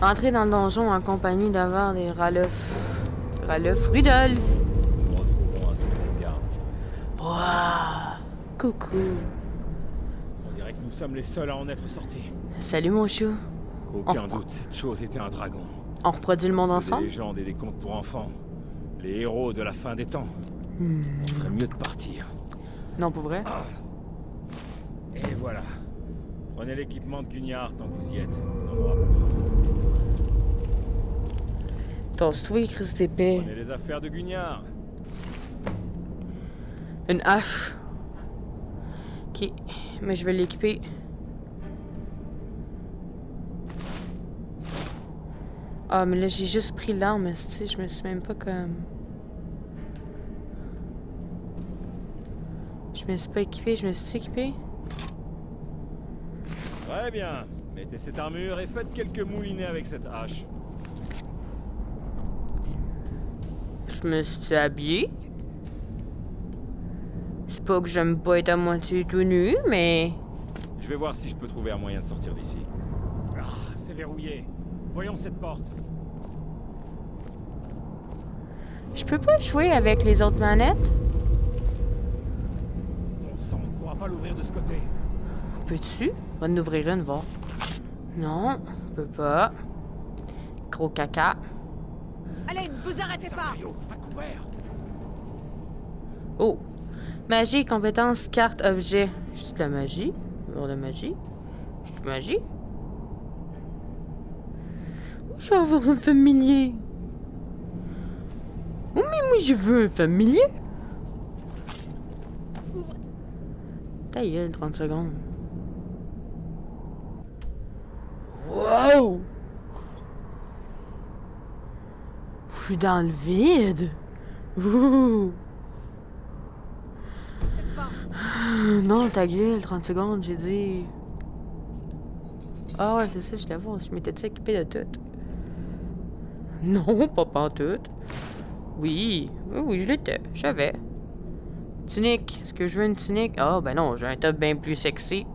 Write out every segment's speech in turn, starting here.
Entrez dans le donjon en compagnie d'Avard et Ralof. Ralof Rudolph. Nous nous retrouverons à ce garde. Waouh! Coucou. On dirait que nous sommes les seuls à en être sortis. Salut mon chou. Aucun doute, cette chose était un dragon. On reproduit le monde C'est ensemble? des légendes et des contes pour enfants. Les héros de la fin des temps. On ferait mieux de partir. Non, pour vrai? Et voilà. Prenez l'équipement de Guignard tant que vous y êtes. On en aura besoin. Tosse-toi, Christ d'épée. Prenez les affaires de Guignard. Une hache. Ok, mais je vais l'équiper. Ah, mais là, j'ai juste pris l'arme, tu sais, je me suis même pas comme... Je me suis pas équipé, je me suis équipé. Très bien. Mettez cette armure et faites quelques moulinets avec cette hache. Je me suis habillé. C'est pas que j'aime pas être à moitié tout nu, mais... Je vais voir si je peux trouver un moyen de sortir d'ici. Ah, c'est verrouillé. Voyons cette porte. Je peux pas jouer avec les autres manettes? Bon sang, on ne pourra pas l'ouvrir de ce côté. Peux-tu? On va en ouvrir une, voir. Non, on peut pas. Gros caca. Allez, ne vous arrêtez pas! Mario, à couvert. Oh! Magie, compétence, carte, objet. C'est de la magie? Avoir de la magie? C'est de la magie? Je veux avoir un familier. Oh, mais moi, je veux un familier. Ta gueule, 30 secondes. Wow! Je suis dans le vide. Ouh! Non, ta gueule, 30 secondes, j'ai dit. Ah ouais, c'est ça, je l'avoue, je m'étais équipé de tout. Non, pas pantoute. Oui, oui, je l'étais, je savais. Tunique, est-ce que je veux une tunique? Ah, ben non, j'ai un top bien plus sexy.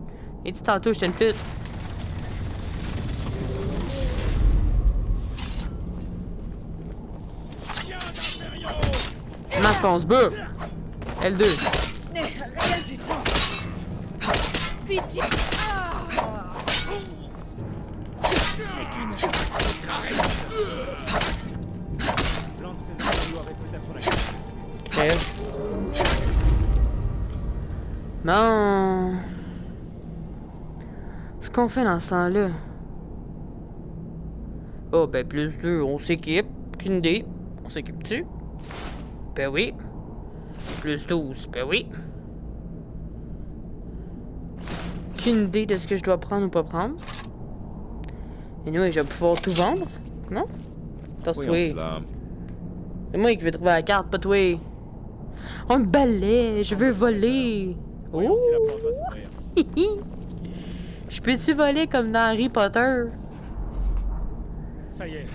Et dit tantôt, j'étais une pute. Masque, on se bat. L2. Ce n'est rien du tout! Pitié! L'un de ces armes doivent être peut-être la carte. Crève. Bon. Ce qu'on fait dans ce temps-là? Oh, ben plus deux, on s'équipe. Qu'une idée. On s'équipe-tu? Ben oui. Plus 12, ben oui. Qu'une idée de ce que je dois prendre ou pas prendre. Et nous, je vais pouvoir tout vendre, non? Tasse-toi. Voyons cela. C'est moi qui vais trouver la carte, pas toi. Oh, un balai, je veux voler. Voyons si la Oh! porte va s'ouvrir. Je peux-tu voler comme dans Harry Potter? Ça y est.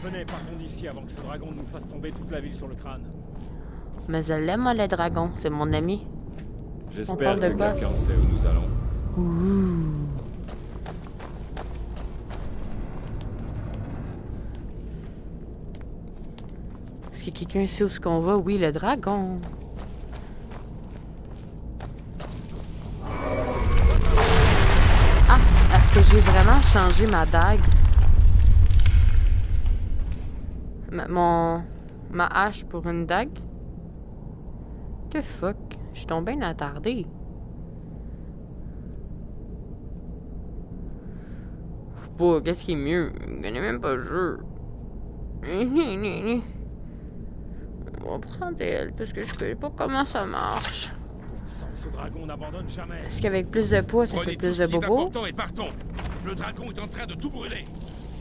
Venez, partons d'ici avant que ce dragon nous fasse tomber toute la ville sur le crâne. Mais je l'aime, moi, le dragon. C'est mon ami. J'espère parle de que quoi? quelqu'un sait où nous allons. Ouh. Est-ce que quelqu'un sait où est-ce qu'on va? Oui, le dragon. Ah, est-ce que j'ai vraiment changé ma dague? Ma hache pour une dague? Que fuck? Je suis tombé bien attardé. Pas, qu'est-ce qui est mieux? Je connais même pas le jeu. On va prendre elle parce que je sais pas comment ça marche. Sans ce dragon n'abandonne jamais. Est-ce qu'avec plus de poids, ça fait Prenez plus tout ce de qui est bobos? important et partons. Le dragon est en train de tout brûler.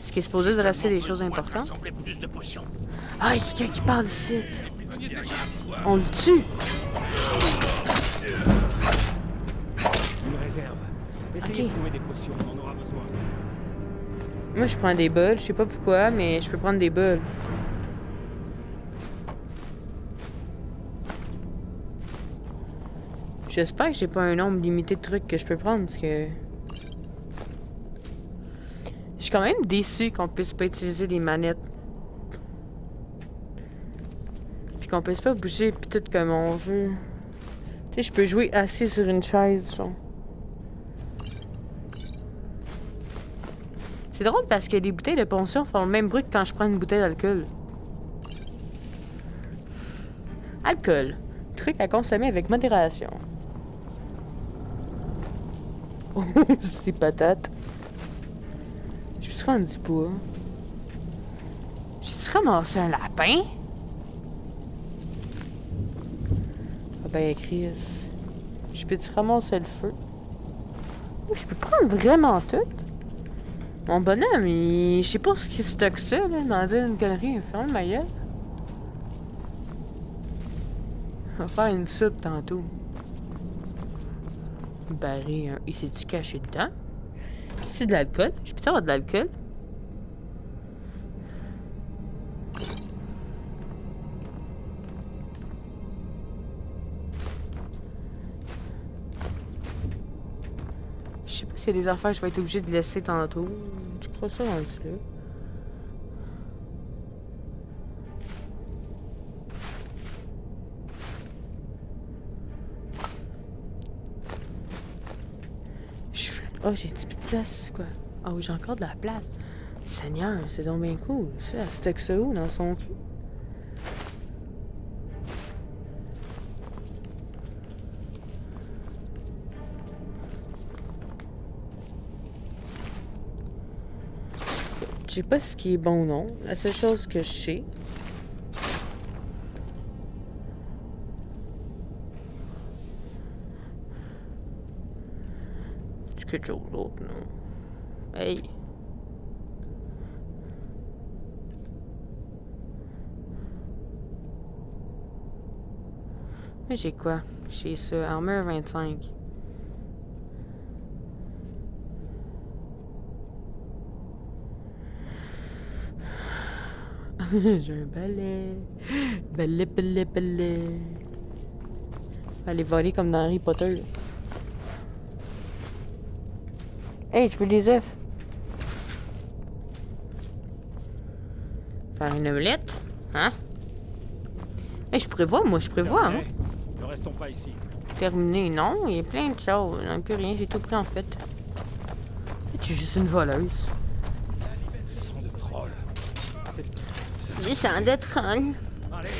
Est-ce qu'il est supposé de rester des choses Besoin de importantes? rassembler plus de potions. Ah, il y a quelqu'un qui parle ici. Les prisonniers s'échappent. On le tue. Une réserve. Essayez Ok. de trouver des potions, on en aura besoin. Moi, je prends des bulles. Je sais pas pourquoi, mais je peux prendre des bulles. J'espère que j'ai pas un nombre limité de trucs que je peux prendre, parce que... Je suis quand même déçu qu'on puisse pas utiliser les manettes. Puis qu'on puisse pas bouger pis tout comme on veut. Tu sais, je peux jouer assis sur une chaise, genre. C'est drôle parce que les bouteilles de potion font le même bruit que quand je prends une bouteille d'alcool. Alcool. Truc à consommer avec modération. Oh, c'est patate. Je me suis rendu pas. J'ai-tu ramassé un lapin? Ah ben, Chris. Je peux-tu ramasser le feu? Oh, je peux prendre vraiment tout? Mon bonhomme, je sais pas ce qui stocke ça, là. Il m'a dit une connerie. Ferme ma gueule. On va faire une soupe tantôt. Barré, il s'est-tu caché dedans? C'est de l'alcool? Je peux avoir de l'alcool? Je sais pas s'il y a des affaires que je vais être obligé de laisser tantôt. Tu crois ça dans le là? Oh, j'ai plus de place, quoi. Oh, j'ai encore de la place. Seigneur, c'est donc bien cool. Ça, elle stocke ça où dans son cul? Je sais pas ce qui est bon ou non. La seule chose que je sais, c'est quelque chose d'autre, non? Hey! Mais j'ai quoi? J'ai ça. Armure 25. J'ai un balai. Balai, balai, balai. Aller voler comme dans Harry Potter. Hey, je veux les œufs. Faire une omelette? Hein? Hey, je prévois, moi, je prévois. Hein? Ne restons pas ici. Terminé, non, il y a plein de choses. Il n'y a plus rien, j'ai tout pris en fait. Je suis juste une voleuse. Sang de troll. Du sang de troll. Allez,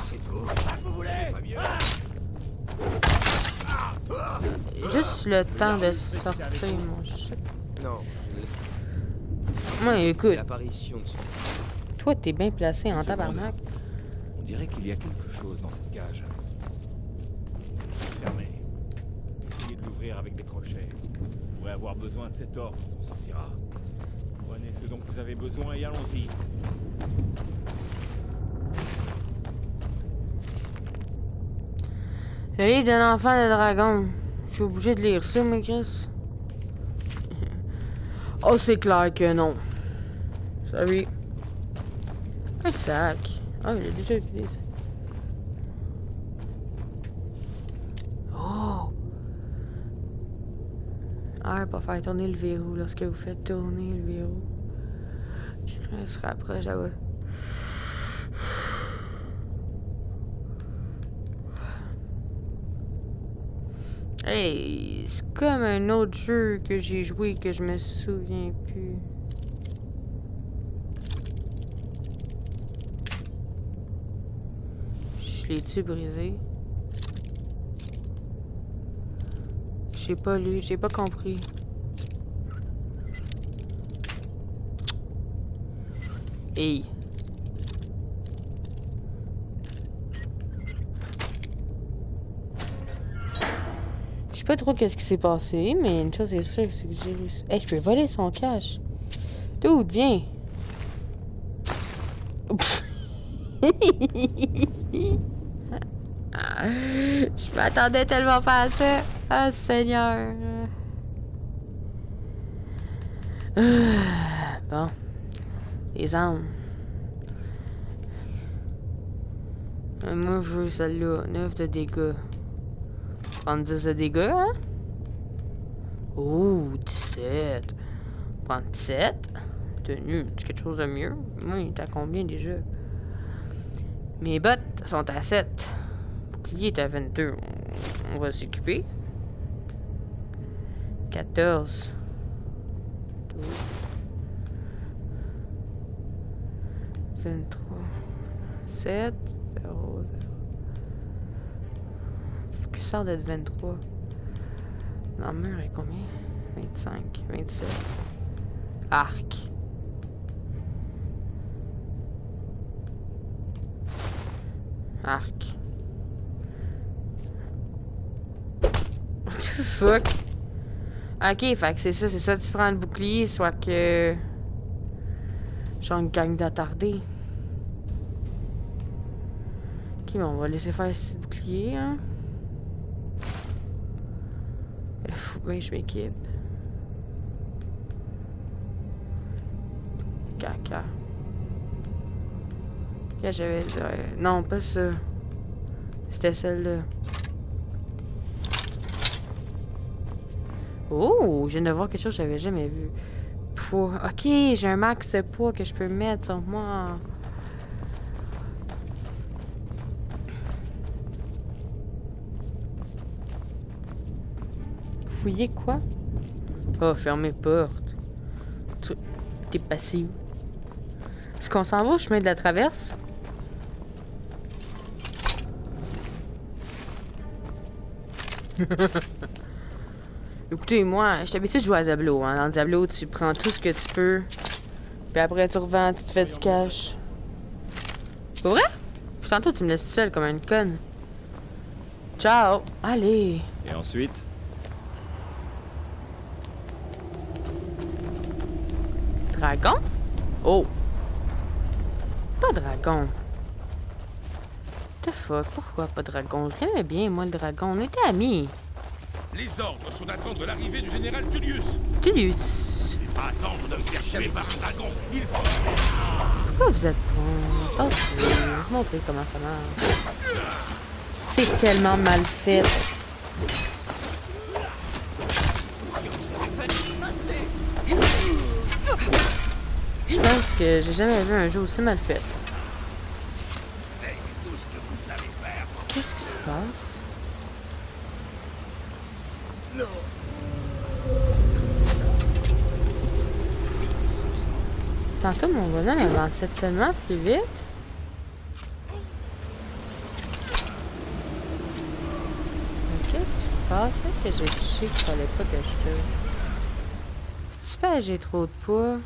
C'est tout. Vous voulez pas mieux? Juste le temps de sortir, mon shit. Non, Moi, écoute, l'apparition de son... toi, t'es bien placé en Une seconde. tabarnak. on dirait qu'il y a quelque chose dans cette cage. Fermé. Essayez de l'ouvrir avec des crochets. Vous pourrez avoir besoin de cet or quand on sortira. Prenez ce dont vous avez besoin et allons-y. Le livre d'un enfant de dragon. Je suis obligé de lire ça, mais Chris. Oh, c'est clair que non. Sorry. Un sac. Ah, il a déjà vidé ça. Oh! Ah, pas faire tourner le verrou lorsque vous faites tourner le verrou. Il se rapproche là-bas. Hey, c'est comme un autre jeu que j'ai joué que je me souviens plus. Je l'ai-tu brisé? J'ai pas lu, j'ai pas compris. Hey. Je sais pas trop qu'est-ce qui s'est passé, mais une chose est sûre, c'est que j'ai réussi. Hey, je peux voler son cash. Dude, viens. Je m'attendais tellement pas à ça. Ah, Seigneur. Bon. Les armes. Moi, je veux celle-là. 9 de dégâts. 70 de dégâts, hein? Oh, 17. Prendre 17. Tenue, c'est quelque chose de mieux. Oui, t'as combien déjà? Mes bottes sont à 7. Bouclier est à 22. On va s'occuper. 14. 12. 23. 7. 0, 0. Que ça d'être 23? L'armure est combien? 25. 27. Arc. Arc. Fuck. Ok, fait que c'est ça, soit tu prends le bouclier, soit que... Genre une gang d'attardés. Ok, mais on va laisser faire ce bouclier, hein. Faut bien que je m'équipe. Caca. Ok, j'avais... non, pas ça. C'était celle-là. Oh, je viens de voir quelque chose que j'avais jamais vu. Poids. Ok, j'ai un max de poids que je peux mettre sur moi. Fouiller quoi? Oh, fermer porte. T'es passé où? Est-ce qu'on s'en va au chemin de la traverse? Écoutez, moi, je suis habituée de jouer à Diablo. Hein. Dans Diablo, tu prends tout ce que tu peux. Puis après, tu revends, tu te fais du cash. C'est vrai? Puis tantôt, tu me laisses seule comme une conne. Ciao! Allez! Et ensuite? Dragon? Oh! Pas dragon. What the fuck? Pourquoi pas dragon? Je l'aimais bien, moi, le dragon. On était amis. Les ordres sont d'attendre l'arrivée du général Tullius. Tullius. Pas attendre de me faire tuer par un dragon. Il faut... Pourquoi vous êtes bon? Montrez comment ça marche. C'est tellement mal fait. Je pense que j'ai jamais vu un jeu aussi mal fait. Qu'est-ce qui se passe? Tantôt, mon bonhomme avançait tellement plus vite. Mais qu'est-ce qui se passe? Qu'est-ce que j'ai touché qu'il fallait pas que je touche? C'est pas que j'ai trop de poids.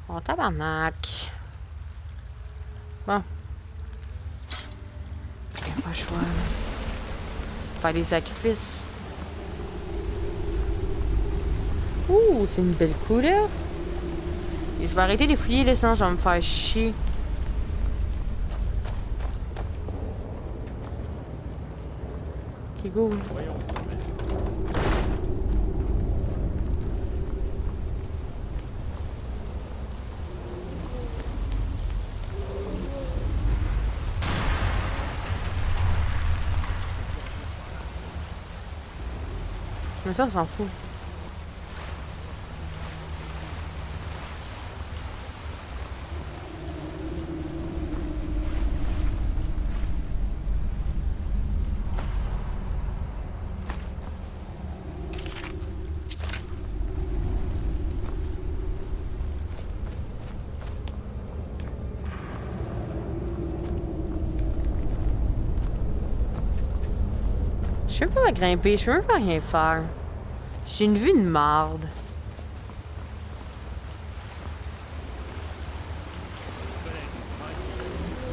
Oh, tabarnak. Bon. Y'a pas le choix. Faire des sacrifices. Ouh, c'est une belle couleur. Et je vais arrêter de fouiller là, sinon je vais me faire chier. Ok, go. Voyons ça. Mais ça, on s'en fout. Je peux pas grimper, je peux même pas rien faire. J'ai une vue de marde.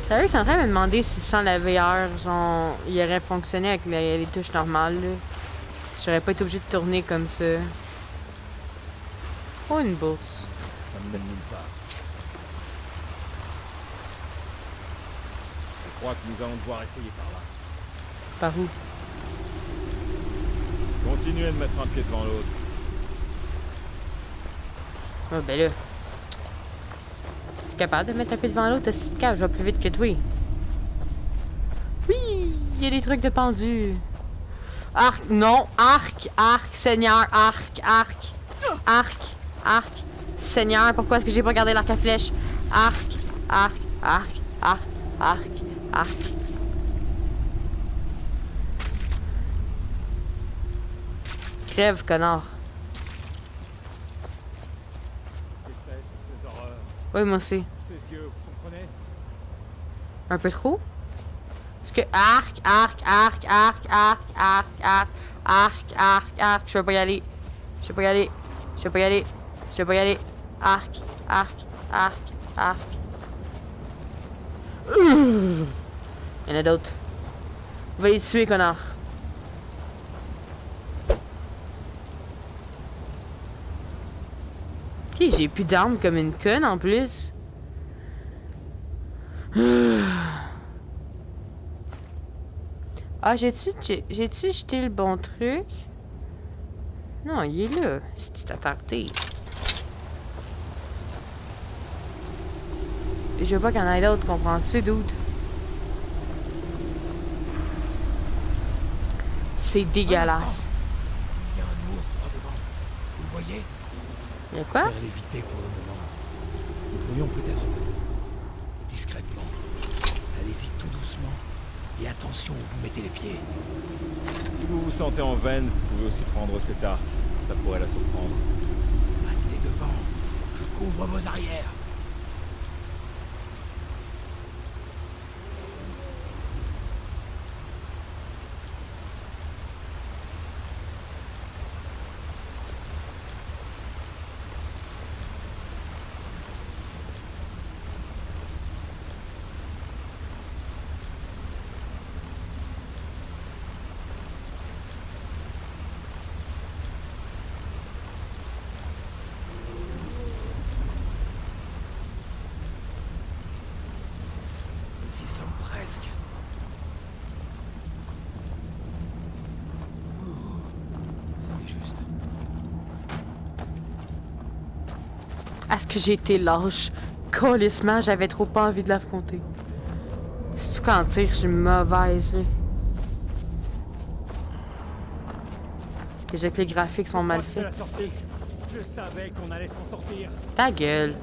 Sérieux, je suis en train de me demander si sans la VR, genre, il aurait fonctionné avec les touches normales, là. J'aurais pas été obligé de tourner comme ça. Oh, une bourse. Ça me mène nulle part. Je crois que nous allons devoir essayer par là. Par où? Continuez de mettre un pied devant l'autre. Oh, ben là. Je suis capable de mettre un pied devant l'autre, si je vais plus vite que toi. Oui, il y a des trucs de pendu. Arc, non, arc, Seigneur, arc. Seigneur, pourquoi est-ce que j'ai pas gardé l'arc à flèche? Arc. Crève, connard. Je déteste ces horreurs. Oui, moi aussi. Ces yeux, vous comprenez? Un peu trop? Parce que arc. Je peux pas y aller. Arc. Il y en a d'autres. Va les tuer, connard. Ok, j'ai plus d'armes comme une conne en plus. Ah, j'ai-tu jeté le bon truc? Non, il est là. C'est attardé. Je veux pas qu'il y en ait d'autres, comprends-tu, dude? C'est dégueulasse. Il y a un ours droit devant. Vous le voyez? Il y a quoi? Faire l'éviter pour le moment. Nous pourrions peut-être... discrètement. Allez-y tout doucement. Et attention où vous mettez les pieds. Si vous vous sentez en veine, vous pouvez aussi prendre cet arc. Ça pourrait la surprendre. Passez devant. Je couvre vos arrières. Nous y sommes presque. C'était juste. Est-ce que j'ai été lâche? Colissement, j'avais trop pas envie de l'affronter. Surtout qu'en tir, je suis mauvaise, là. Déjà que les graphiques sont mal C'est la faits. sortie. Je savais qu'on allait s'en sortir. Ta gueule.